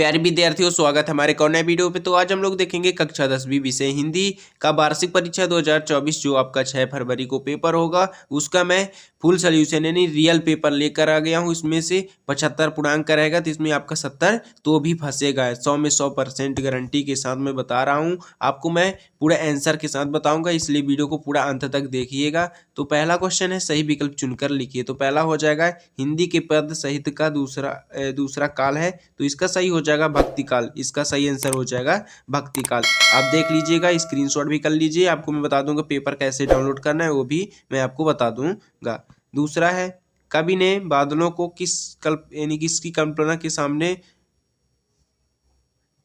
प्यारे विद्यार्थियों, स्वागत है हमारे एक और नए वीडियो पे। तो आज हम लोग देखेंगे कक्षा 10वीं विषय हिंदी का वार्षिक परीक्षा 2024 जो आपका 6 फरवरी को पेपर होगा, उसका मैं फुल सोल्यूशन यानी रियल पेपर लेकर आ गया हूँ। इसमें से 75 पूर्णांक का रहेगा, तो इसमें आपका 70 तो भी फंसेगा। 100 में 100% गारंटी के साथ मैं बता रहा हूँ आपको। मैं पूरा आंसर के साथ बताऊंगा, इसलिए वीडियो को पूरा अंत तक देखिएगा। तो पहला क्वेश्चन है, सही विकल्प चुनकर लिखिए। तो पहला हो जाएगा हिंदी के पद साहित्य का दूसरा काल है, तो इसका सही हो जाएगा भक्ति काल। इसका सही आंसर हो जाएगा भक्ति काल। आप देख लीजिएगा, स्क्रीनशॉट भी कर लीजिए। आपको मैं बता दूंगा पेपर कैसे डाउनलोड करना है, वो भी मैं आपको बता दूंगा। दूसरा है, कवि ने बादलों को किसकी कल्पना के सामने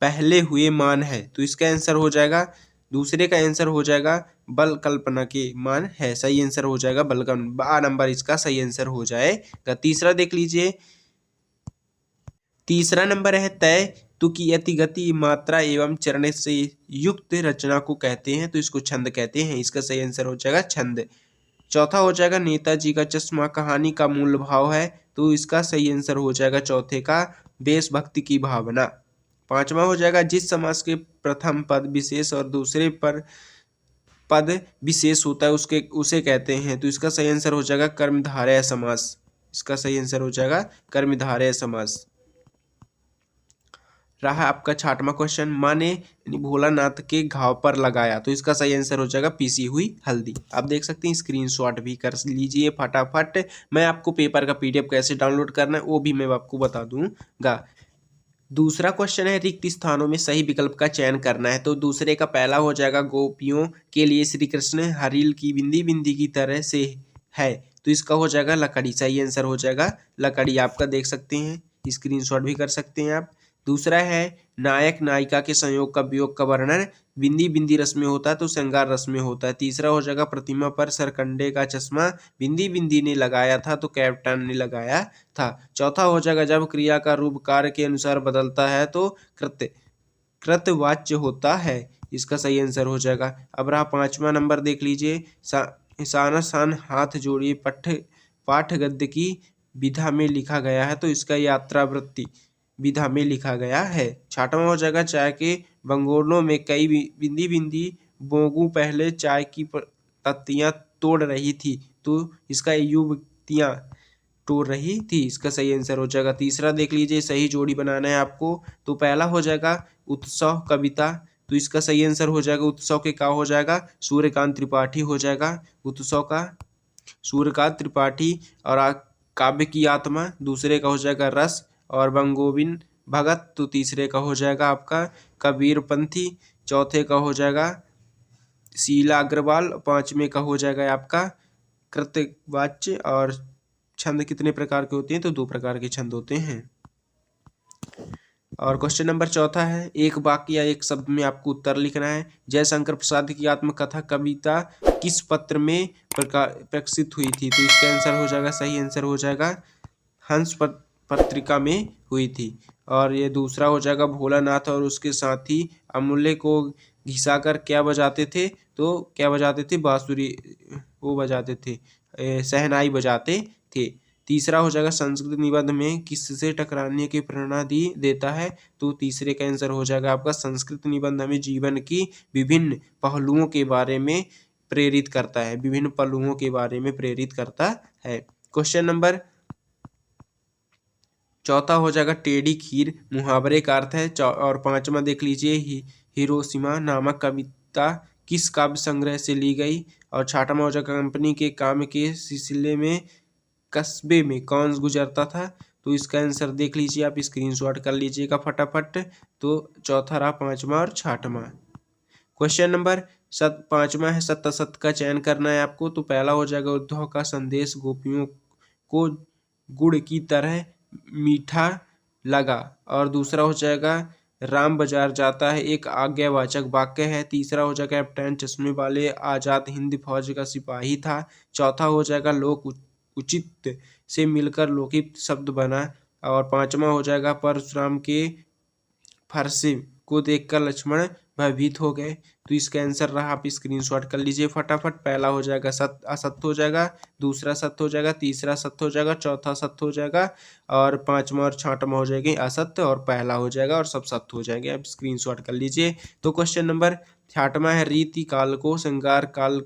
पहले हुए मान है, तो इसका आंसर हो जाएगा, दूसरे का आंसर हो जाएगा बल कल्पना के मान है। सही आंसर हो जाएगा बल कल्पना, नंबर इसका सही आंसर हो जाएगा। तीसरा देख लीजिए, तीसरा नंबर है, तय तु की यति गति मात्रा एवं चरण से युक्त रचना को कहते हैं, तो इसको छंद कहते हैं। इसका सही आंसर हो जाएगा छंद। चौथा हो जाएगा, नेताजी का चश्मा कहानी का मूल भाव है, तो इसका सही आंसर हो जाएगा चौथे का देशभक्ति की भावना। पांचवा हो जाएगा, जिस समास के प्रथम पद विशेष और दूसरे पर पद विशेष होता है उसे कहते हैं, तो इसका सही आंसर हो जाएगा कर्मधारय समास। इसका सही आंसर हो जाएगा कर्मधारय समास। रहा आपका छठवां क्वेश्चन, माँ ने भोलानाथ के घाव पर लगाया, तो इसका सही आंसर हो जाएगा पीसी हुई हल्दी। आप देख सकते हैं, स्क्रीनशॉट भी कर लीजिए फटाफट। मैं आपको पेपर का पीडीएफ कैसे डाउनलोड करना है वो भी मैं आपको बता दूंगा। दूसरा क्वेश्चन है, रिक्त स्थानों में सही विकल्प का चयन करना है। तो दूसरे का पहला हो जाएगा, गोपियों के लिए श्री कृष्ण हरिल की बिंदी बिंदी की तरह से है, तो इसका हो जाएगा लकड़ी। सही आंसर हो जाएगा लकड़ी। आपका देख सकते हैं, स्क्रीनशॉट भी कर सकते हैं आप। दूसरा है, नायक नायिका के संयोग का वियोग का वर्णन बिंदी बिंदी रस में होता है, तो श्रृंगार रस में होता है। तीसरा हो जाएगा, प्रतिमा पर सरकंडे का चश्मा बिंदी बिंदी ने लगाया था, तो कैप्टन ने लगाया था। चौथा हो जाएगा, जब क्रिया का रूप कार्य के अनुसार बदलता है तो कृतवाच्य होता है। इसका सही आंसर हो जाएगा। अब रहा पांचवा नंबर, देख लीजिए, शान शान हाथ जोड़िए पाठ गद्य की विधा में लिखा गया है, तो इसका यात्रावृत्ति विधा में लिखा गया है। छठवां हो जाएगा, चाय के बंगोलों में कई बिंदी बिंदी बोगू पहले चाय की पत्तियां तोड़ रही थी, तो इसका युवतियां तोड़ रही थी। इसका सही आंसर हो जाएगा। तीसरा देख लीजिए, सही जोड़ी बनाना है आपको। तो पहला हो जाएगा उत्सव कविता, तो इसका सही आंसर हो जाएगा उत्सव के का हो जाएगा सूर्यकांत त्रिपाठी हो जाएगा। उत्सव का सूर्यकांत त्रिपाठी। और काव्य की आत्मा दूसरे का हो जाएगा रस और बंगोबिन भगत, तो तीसरे का हो जाएगा आपका कबीर पंथी। चौथे का हो जाएगा शीला अग्रवाल। पांचवें का हो जाएगा आपका कृतवाच्य। और छंद कितने प्रकार के होते हैं, तो 2 प्रकार के छंद होते हैं। और क्वेश्चन नंबर चौथा है, एक वाक्य या एक शब्द में आपको उत्तर लिखना है। जयशंकर प्रसाद की आत्मकथा कविता किस पत्र में प्रकाशित हुई थी, तो इसका आंसर हो जाएगा, सही आंसर हो जाएगा हंस पत्रिका में हुई थी। और ये दूसरा हो जाएगा, भोलानाथ और उसके साथी अमूल्य को घिसाकर क्या बजाते थे, तो क्या बजाते थे, बांसुरी वो बजाते थे, शहनाई बजाते थे। तीसरा हो जाएगा, संस्कृत निबंध में किससे टकराने की प्रेरणा देता है, तो तीसरे का आंसर हो जाएगा आपका संस्कृत निबंध हमें जीवन की विभिन्न पहलुओं के बारे में प्रेरित करता है, विभिन्न पहलुओं के बारे में प्रेरित करता है। क्वेश्चन नंबर चौथा हो जाएगा, टेढ़ी खीर मुहावरे का अर्थ है। और पांचवा देख लीजिए, हिरोशिमा नामक कविता किस काव्य संग्रह से ली गई। और छठवां हो जाएगा, कंपनी के काम के सिलसिले में कस्बे में कौन गुजरता था, तो इसका आंसर देख लीजिए, आप स्क्रीनशॉट कर लीजिएगा फटाफट। तो चौथा रहा, पांचवा और छठवां। क्वेश्चन नंबर पांचवा है, सत्य असत्य का चयन करना है आपको। तो पहला हो जाएगा, उद्धव का संदेश गोपियों को गुड़ की तरह मीठा लगा। और दूसरा हो जाएगा, राम बाजार जाता है एक आज्ञावाचक वाक्य है। तीसरा हो जाएगा, कैप्टन चश्मे वाले आजाद हिंद फौज का सिपाही था। चौथा हो जाएगा, लोक उचित से मिलकर लोकित शब्द बना। और पांचवा हो जाएगा, परशुराम के फरसे को देखकर लक्ष्मण भयभीत हो गए। तो इसका आंसर रहा, आप स्क्रीनशॉट कर लीजिए फटाफट। पहला हो जाएगा असत्य हो जाएगा, दूसरा सत्य हो जाएगा, तीसरा सत्य हो जाएगा, चौथा सत्य हो जाएगा और पांचवा और छठवां हो जाएगी असत्य और पहला हो जाएगा और सब सत्य हो जाएंगे। आप स्क्रीनशॉट कर लीजिए। तो क्वेश्चन नंबर 6वां है, रीति काल को श्रृंगार काल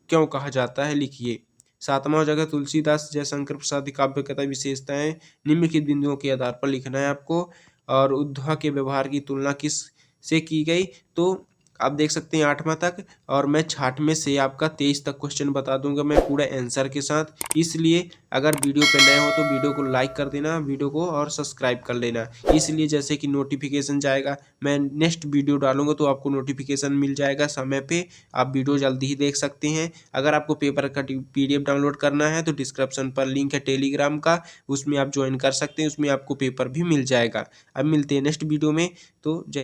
क्यों कहा जाता है, लिखिए। 7वां हो जाएगा, तुलसीदास जयशंकर प्रसाद की काव्यकथा विशेषताएं निम्नलिखित बिंदुओं के आधार पर लिखना है आपको। और उद्धव के व्यवहार की तुलना किस से की गई, तो आप देख सकते हैं 8वां तक, और मैं 6वें से आपका 23 तक क्वेश्चन बता दूंगा मैं पूरा आंसर के साथ। इसलिए अगर वीडियो पे नए हो तो वीडियो को लाइक कर देना वीडियो को और सब्सक्राइब कर लेना, इसलिए जैसे कि नोटिफिकेशन जाएगा, मैं नेक्स्ट वीडियो डालूंगा तो आपको नोटिफिकेशन मिल जाएगा समय पे, आप वीडियो जल्दी ही देख सकते हैं। अगर आपको पेपर का PDF डाउनलोड करना है तो डिस्क्रिप्शन पर लिंक है टेलीग्राम का, उसमें आप ज्वाइन कर सकते हैं, उसमें आपको पेपर भी मिल जाएगा। अब मिलते हैं नेक्स्ट वीडियो में। तो